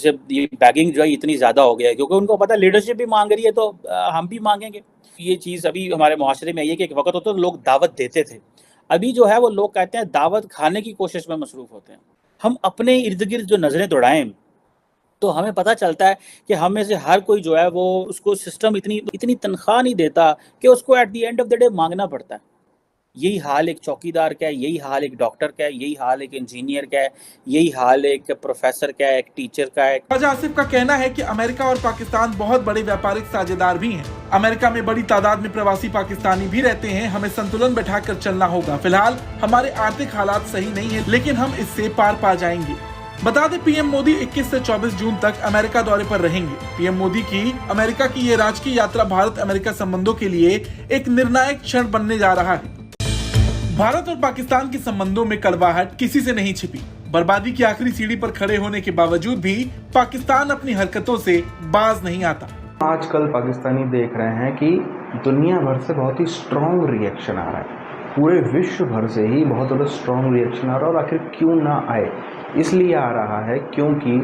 जैसे ये बैगिंग जो है इतनी ज़्यादा हो गया है, क्योंकि उनको पता है लीडरशिप भी मांग रही है तो हम भी मांगेंगे। ये चीज़ अभी हमारे मुआशरे में आई है कि एक वक्त होता तो लोग दावत देते थे, अभी जो है वो लोग कहते हैं दावत खाने की कोशिश में मसरूफ़ होते हैं। हम अपने इर्द गिर्द जो नज़रें दौड़ाएं तो हमें पता चलता है कि हम में से हर कोई जो है वो उसको सिस्टम इतनी इतनी तनख्वाह नहीं देता कि उसको at the end of the day मांगना पड़ता है। यही हाल एक चौकीदार का है, यही हाल एक डॉक्टर का है, यही हाल एक इंजीनियर का है, यही हाल एक प्रोफेसर का है, एक टीचर का है। ख्वाजा आसिफ का कहना है कि अमेरिका और पाकिस्तान बहुत बड़े व्यापारिक साझेदार भी हैं। अमेरिका में बड़ी तादाद में प्रवासी पाकिस्तानी भी रहते हैं। हमें संतुलन बैठाकर चलना होगा। फिलहाल हमारे आर्थिक हालात सही नहीं है, लेकिन हम इससे पार पा जाएंगे। बता दें, पीएम मोदी 21 से 24 जून तक अमेरिका दौरे पर रहेंगे। पीएम मोदी की अमेरिका की ये राजकीय यात्रा भारत अमेरिका संबंधों के लिए एक निर्णायक क्षण बनने जा रहा है। भारत और पाकिस्तान के संबंधों में कड़वाहट किसी से नहीं छिपी। बर्बादी की आखिरी सीढ़ी पर खड़े होने के बावजूद भी पाकिस्तान अपनी हरकतों से बाज नहीं आता। आजकल पाकिस्तानी देख रहे हैं कि दुनिया भर से बहुत ही स्ट्रॉन्ग रिएक्शन आ रहा है, पूरे विश्व भर से ही बहुत ज़्यादा स्ट्रॉन्ग रिएक्शन आ रहा है। और आखिर क्यों ना आए, इसलिए आ रहा है क्योंकि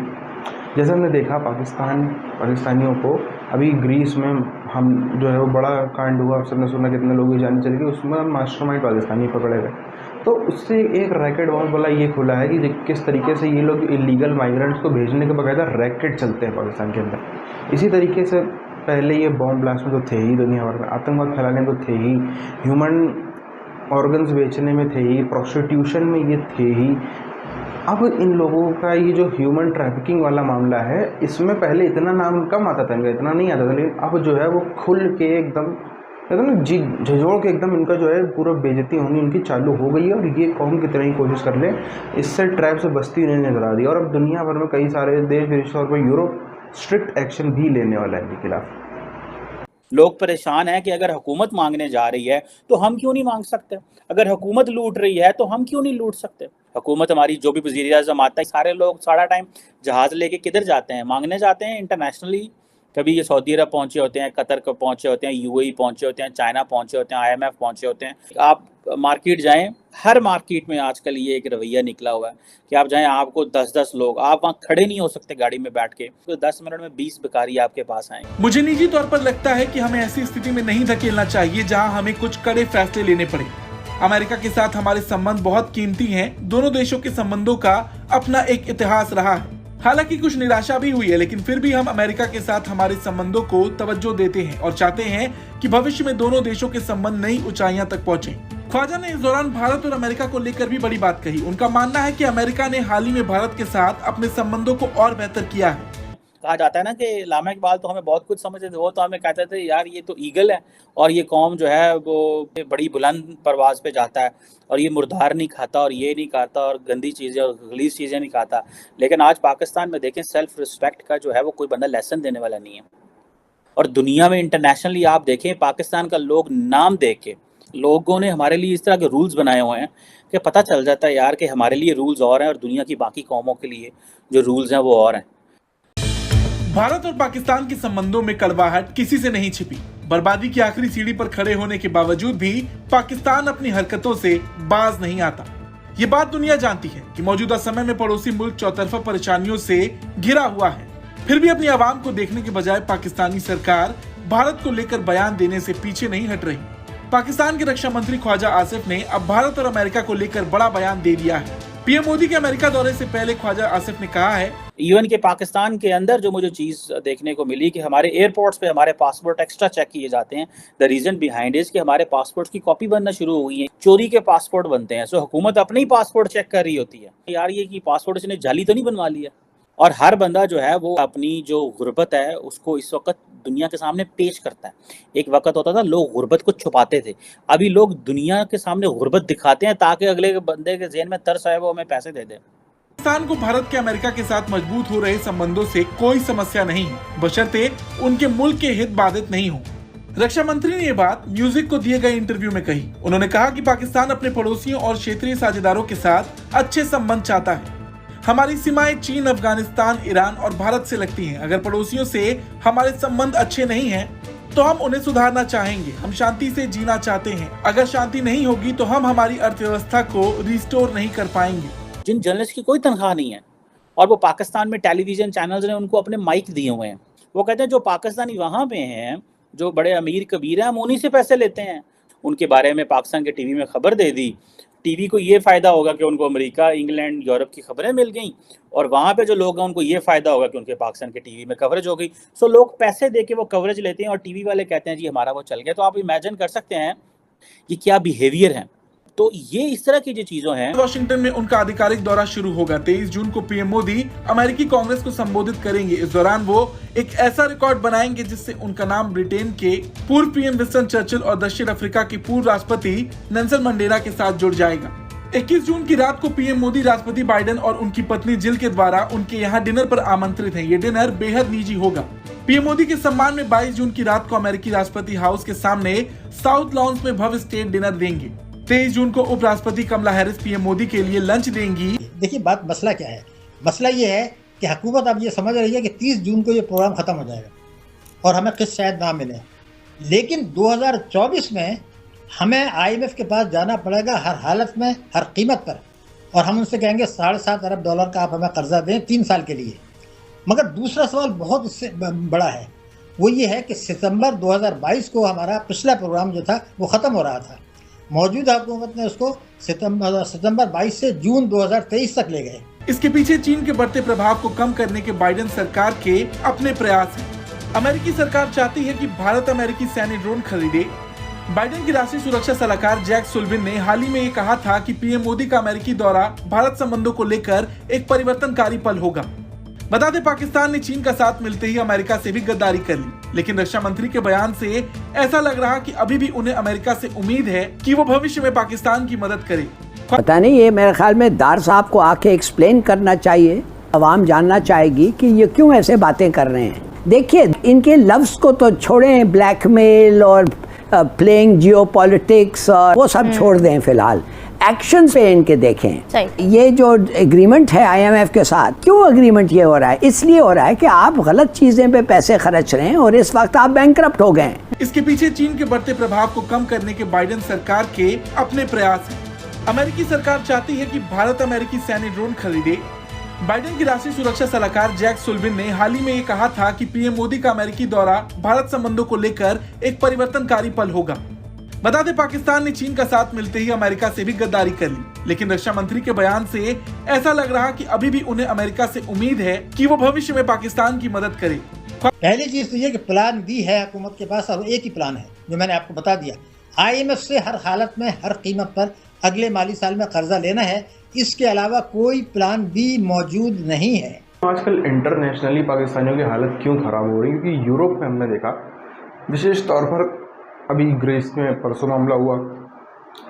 जैसे हमने देखा पाकिस्तानियों को अभी ग्रीस में हम जो है वो बड़ा कांड हुआ, सबने सुना कितने लोगों की जान चली गई, उसमें मास्टरमाइंड पाकिस्तानी पकड़े गए। तो उससे एक रैकेट बहुत बड़ा ये खुला है कि किस तरीके से ये लोग इलीगल माइग्रेंट्स को भेजने के बकायदा रैकेट चलते हैं पाकिस्तान के अंदर। इसी तरीके से पहले ये बॉम्ब ब्लास्ट में तो थे ही, दुनिया भर में आतंकवाद फैलाने में तो थे ही, ह्यूमन ऑर्गन्स बेचने में थे ही, प्रोस्टिट्यूशन में ये थे ही। अब इन लोगों का ये जो ह्यूमन ट्रैफिकिंग वाला मामला है, इसमें पहले इतना नाम कम आता था, इनका इतना नहीं आता था, लेकिन अब जो है वो खुल के एकदम झिझोड़ के एकदम इनका जो है पूरा बेइज्जती होनी इनकी चालू हो गई है। और ये कौम कितना ही कोशिश कर ले, इससे ट्रैप से बचती नहीं नजर आ रही है। और अब दुनिया भर में कई सारे देश, विशेष तौर पर यूरोप, स्ट्रिक्ट एक्शन भी लेने वाला है इनके खिलाफ। लोग परेशान हैं कि अगर हुकूमत मांगने जा रही है तो हम क्यों नहीं मांग सकते, अगर हुकूमत लूट रही है तो हम क्यों नहीं लूट सकते। हुकूमत हमारी जो भी वज़ीर आज़म आता है, सारे लोग सारा टाइम जहाज़ लेके किधर जाते हैं, मांगने जाते हैं इंटरनेशनली। कभी ये सऊदी अरब पहुंचे होते हैं, कतर को पहुंचे होते हैं, यूएई पहुंचे होते हैं, चाइना पहुंचे होते हैं, आईएमएफ पहुंचे होते हैं। आप मार्केट जाएं, हर मार्केट में आजकल ये एक रवैया निकला हुआ है कि आप जाएं, आपको 10-10 लोग, आप वहाँ खड़े नहीं हो सकते गाड़ी में बैठ के, तो 10 मिनट में 20 भिखारी आपके पास आएंगे। मुझे निजी तौर पर लगता है कि हमें ऐसी स्थिति में नहीं धकेलना चाहिए जहां हमें कुछ कड़े फैसले लेने पड़े। अमेरिका के साथ हमारे संबंध बहुत कीमती हैं। दोनों देशों के संबंधों का अपना एक इतिहास रहा है। हालांकि कुछ निराशा भी हुई है, लेकिन फिर भी हम अमेरिका के साथ हमारे संबंधों को तवज्जो देते हैं और चाहते हैं कि भविष्य में दोनों देशों के संबंध नई ऊंचाइयां तक पहुंचे। ख्वाजा ने इस दौरान भारत और अमेरिका को लेकर भी बड़ी बात कही। उनका मानना है कि अमेरिका ने हाल ही में भारत के साथ अपने संबंधों को और बेहतर किया है। कहा जाता है ना कि लामा इकबाल तो हमें बहुत कुछ समझते थे, वो तो हमें कहते थे यार ये तो ईगल है और ये कौम जो है वो बड़ी बुलंद परवाज पे जाता है और ये मुर्दार नहीं खाता और ये नहीं खाता और गंदी चीज़ें और गलीज चीज़ें नहीं खाता। लेकिन आज पाकिस्तान में देखें, सेल्फ रिस्पेक्ट का जो है वो कोई बंदा लेसन देने वाला नहीं है। और दुनिया में इंटरनेशनली आप देखें, पाकिस्तान का लोग नाम देख के लोगों ने हमारे लिए इस तरह के रूल्स बनाए हुए हैं कि पता चल जाता है यार कि हमारे लिए रूल्स और हैं और दुनिया की बाकी कौमों के लिए जो रूल्स हैं वो और हैं। भारत और पाकिस्तान के संबंधों में कड़वाहट किसी से नहीं छिपी। बर्बादी की आखिरी सीढ़ी पर खड़े होने के बावजूद भी पाकिस्तान अपनी हरकतों से बाज नहीं आता। ये बात दुनिया जानती है कि मौजूदा समय में पड़ोसी मुल्क चौतरफा परेशानियों से घिरा हुआ है। फिर भी अपनी आवाम को देखने के बजाय पाकिस्तानी सरकार भारत को लेकर बयान देने से पीछे नहीं हट रही। पाकिस्तान के रक्षा मंत्री ख्वाजा आसिफ ने अब भारत और अमेरिका को लेकर बड़ा बयान दे दिया है। पीएम मोदी के अमेरिका दौरे से पहले ख्वाजा आसिफ ने कहा है, इवन के पाकिस्तान के अंदर जो मुझे चीज़ देखने को मिली कि हमारे एयरपोर्ट्स पे हमारे पासपोर्ट एक्स्ट्रा चेक किए जाते हैं। द रीज़न बिहाइंड इज कि हमारे पासपोर्ट्स की कॉपी बनना शुरू हो गई है, चोरी के पासपोर्ट बनते हैं। सो हुकूमत अपने ही पासपोर्ट चेक कर रही होती है, यार ये कि पासपोर्ट इसने जाली तो नहीं बनवा लिया। और हर बंदा जो है वो अपनी जो गुर्बत है उसको इस वक्त दुनिया के सामने पेश करता है। एक वक्त होता था लोग गुर्बत को छुपाते थे, अभी लोग दुनिया के सामने गुर्बत दिखाते हैं ताकि अगले बंदे के ज़हन में तरस आए वो हमें पैसे दे दे। पाकिस्तान को भारत के अमेरिका के साथ मजबूत हो रहे संबंधों से कोई समस्या नहीं है, बशर्ते उनके मुल्क के हित बाधित नहीं हो। रक्षा मंत्री ने ये बात म्यूजिक को दिए गए इंटरव्यू में कही। उन्होंने कहा कि पाकिस्तान अपने पड़ोसियों और क्षेत्रीय साझेदारों के साथ अच्छे संबंध चाहता है। हमारी सीमाएं चीन, अफगानिस्तान, ईरान और भारत से लगती हैं। अगर पड़ोसियों से हमारे संबंध अच्छे नहीं हैं, तो हम उन्हें सुधारना चाहेंगे। हम शांति से जीना चाहते हैं। अगर शांति नहीं होगी तो हम हमारी अर्थव्यवस्था को रिस्टोर नहीं कर पाएंगे। जिन जर्नलिस्ट की कोई तनख्वाह नहीं है और वो पाकिस्तान में टेलीविज़न चैनल्स ने उनको अपने माइक दिए हुए हैं। वो कहते हैं जो पाकिस्तानी वहाँ पे हैं, जो बड़े अमीर कबीर हैं, हम उन्हीं से पैसे लेते हैं। उनके बारे में पाकिस्तान के टीवी में खबर दे दी। टीवी को ये फ़ायदा होगा कि उनको अमेरिका, इंग्लैंड, यूरोप की खबरें मिल गईं और वहाँ पे जो लोग हैं उनको ये फ़ायदा होगा कि उनके पाकिस्तान के टीवी में कवरेज हो गई। सो लोग पैसे दे के वो कवरेज लेते हैं और टीवी वाले कहते हैं जी हमारा वो चल गया। तो आप इमेजिन कर सकते हैं कि क्या बिहेवियर है। तो ये इस तरह की जो चीज़ों हैं। वॉशिंगटन में उनका आधिकारिक दौरा शुरू होगा। 23 जून को पीएम मोदी अमेरिकी कांग्रेस को संबोधित करेंगे। इस दौरान वो एक ऐसा रिकॉर्ड बनाएंगे जिससे उनका नाम ब्रिटेन के पूर्व पीएम विंस्टन चर्चिल और दक्षिण अफ्रीका के पूर्व राष्ट्रपति नेल्सन मंडेला के साथ जुड़ जाएगा। 21 जून की रात को पीएम मोदी राष्ट्रपति बाइडेन और उनकी पत्नी जिल के द्वारा उनके यहाँ डिनर पर आमंत्रित हैं। ये डिनर बेहद निजी होगा। पीएम मोदी के सम्मान में 22 जून की रात को अमेरिकी राष्ट्रपति हाउस के सामने साउथ लॉन्स में भव्य स्टेट डिनर देंगे। 23 जून को उपराष्ट्रपति कमला हैरिस पीएम मोदी के लिए लंच देंगी। देखिए बात मसला क्या है, मसला ये है कि हुकूमत अब ये समझ रही है कि 30 जून को ये प्रोग्राम खत्म हो जाएगा और हमें किस्त शायद ना मिले, लेकिन 2024 में हमें IMF के पास जाना पड़ेगा हर हालत में, हर कीमत पर, और हम उनसे कहेंगे $7.5 अरब का आप हमें कर्जा दें 3 साल के लिए। मगर दूसरा सवाल बहुत इससे बड़ा है, वो ये है कि सितंबर 2022 को हमारा पिछला प्रोग्राम जो था वो ख़त्म हो रहा था। मौजूदा हुकूमत ने उसको सितंबर 22 से जून 2023 तक ले गए। इसके पीछे चीन के बढ़ते प्रभाव को कम करने के बाइडेन सरकार के अपने प्रयास हैं। अमेरिकी सरकार चाहती है कि भारत अमेरिकी सैन्य ड्रोन खरीदे। बाइडेन की राष्ट्रीय सुरक्षा सलाहकार जैक सुल्लिवान ने हाल ही में ये कहा था कि पीएम मोदी का अमेरिकी दौरा भारत संबंधों को लेकर एक परिवर्तनकारी पल होगा। बता दें, पाकिस्तान ने चीन का साथ मिलते ही अमेरिका से भी गद्दारी कर ली, लेकिन रक्षा मंत्री के बयान से ऐसा लग रहा कि अभी भी उन्हें अमेरिका से उम्मीद है कि वो भविष्य में पाकिस्तान की मदद करे। पता नहीं, ये मेरे ख्याल में दार साहब को आके एक्सप्लेन करना चाहिए। अवाम जानना चाहेगी कि ये क्यों ऐसे बातें कर रहे हैं। देखिए, इनके लफ्ज को तो छोड़ें, ब्लैकमेल और प्लेइंग जियोपॉलिटिक्स और वो सब छोड़ दें। फिलहाल एक्शन पे इनके देखें। ये जो एग्रीमेंट है IMF के साथ, क्यों एग्रीमेंट ये हो रहा है? इसलिए हो रहा है कि आप गलत चीजें पे पैसे खर्च रहे हैं और इस वक्त आप बैंकरप्ट हो गए। इसके पीछे चीन के बढ़ते प्रभाव को कम करने के बाइडेन सरकार के अपने प्रयास हैं। अमेरिकी सरकार चाहती है कि भारत अमेरिकी सैन्य ड्रोन खरीदे। बाइडेन की राष्ट्रीय सुरक्षा सलाहकार जैक सुल्लिवान ने हाल ही में ये कहा था कि पीएम मोदी का अमेरिकी दौरा भारत संबंधों को लेकर एक परिवर्तनकारी पल होगा। बता दें, पाकिस्तान ने चीन का साथ मिलते ही अमेरिका से भी गद्दारी कर ली, लेकिन रक्षा मंत्री के बयान से ऐसा लग रहा कि अभी भी उन्हें अमेरिका से उम्मीद है कि वो भविष्य में पाकिस्तान की मदद करे। पहली चीज तो ये कि प्लान बी है हुकूमत के पास, और एक ही प्लान है जो मैंने आपको बता दिया। IMF से हर हालत में, हर कीमत पर अगले माली साल में कर्जा लेना है। इसके अलावा कोई प्लान बी मौजूद नहीं है। आजकल इंटरनेशनली पाकिस्तानियों की हालत क्यों खराब हो रही है? क्योंकि यूरोप में हमने देखा, विशेष तौर पर अभी ग्रीस में परसों मामला हुआ,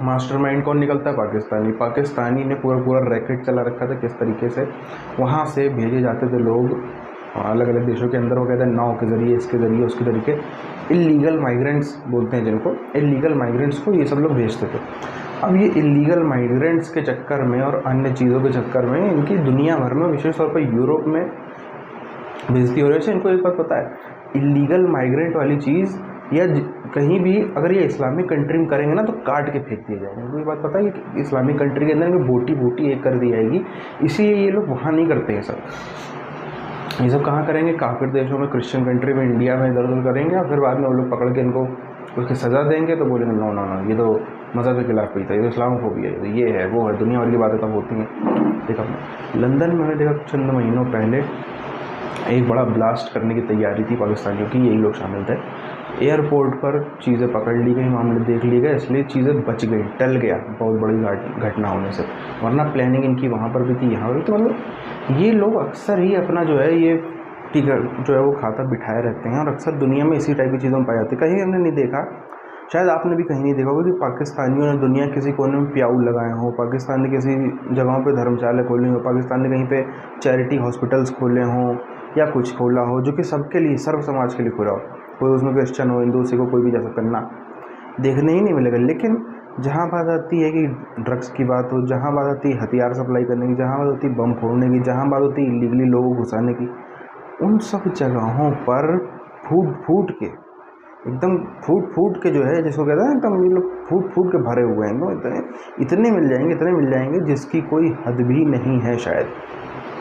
मास्टरमाइंड कौन निकलता है? पाकिस्तानी ने पूरा रैकेट चला रखा था। किस तरीके से वहाँ से भेजे जाते थे लोग अलग अलग देशों के अंदर, वो कहते हैं नाव के ज़रिए, इसके ज़रिए, उसके तरीके, इलीगल माइग्रेंट्स बोलते हैं जिनको, इलीगल माइग्रेंट्स को ये सब लोग भेजते थे। अब ये इलीगल माइग्रेंट्स के चक्कर में और अन्य चीज़ों के चक्कर में इनकी दुनिया भर में, विशेष तौर पर यूरोप में बेइज्जती हो रही है। इनको एक बात पता है, इलीगल माइग्रेंट वाली चीज़ या कहीं भी अगर ये इस्लामिक कंट्री में करेंगे ना तो काट के फेंक दिए जाएंगे। इनको ये बात पता है कि इस्लामिक कंट्री के अंदर बोटी एक कर दी जाएगी, इसीलिए ये लोग वहाँ नहीं करते हैं। ये सब कहाँ करेंगे? काफिर देशों में, क्रिश्चियन कंट्री में, इंडिया में इधर उधर करेंगे, और फिर बाद में वो लोग पकड़ के इनको उसकी सज़ा देंगे तो बोलेंगे नो नो नो, ये तो मज़हब के खिलाफ भी था, ये तो इस्लामोफोबिया है, ये है, वो है, दुनिया भर की बातें तब होती हैं। देखा लंदन में, मैंने देखा चंद महीनों पहले एक बड़ा ब्लास्ट करने की तैयारी थी पाकिस्तानियों की, यही लोग शामिल थे। एयरपोर्ट पर चीज़ें पकड़ ली गई, मामले देख लिए गए, इसलिए चीज़ें बच गई, टल गया बहुत बड़ी घटना होने से, वरना प्लानिंग इनकी वहाँ पर भी थी, यहाँ पर भी। तो मतलब ये लोग अक्सर ही अपना जो है ये टिकट जो है वो खाता बिठाए रहते हैं, और अक्सर दुनिया में इसी टाइप की चीज़ों में पाई जाती है। कहीं हमने नहीं देखा, शायद आपने भी कहीं नहीं देखा होगा कि पाकिस्तानियों ने दुनिया किसी कोने में प्याऊ लगाए हों, पाकिस्तान ने किसी जगहों पे धर्मशाला खोले हों, पाकिस्तान ने कहीं पे चैरिटी हॉस्पिटल्स खोले हों या कुछ खोला हो जो कि सबके लिए, सर्व समाज के लिए खुला हो, कोई उसमें क्रिश्चन हो, हिंदू, सिख हो, कोई भी जा सकता ना, देखने ही नहीं मिलेगा। लेकिन जहाँ बात आती है कि ड्रग्स की बात हो, जहाँ बात आती है हथियार सप्लाई करने की, जहाँ बात होती है बम फोड़ने की, जहाँ बात होती है इलीगली लोगों को घुसाने की, उन सब जगहों पर फूट के एकदम फूट के जो है, जिसको कहते हैं एकदम, ये लोग फूट के भरे हुए हैं। तो इतने मिल जाएंगे जिसकी कोई हद भी नहीं है शायद।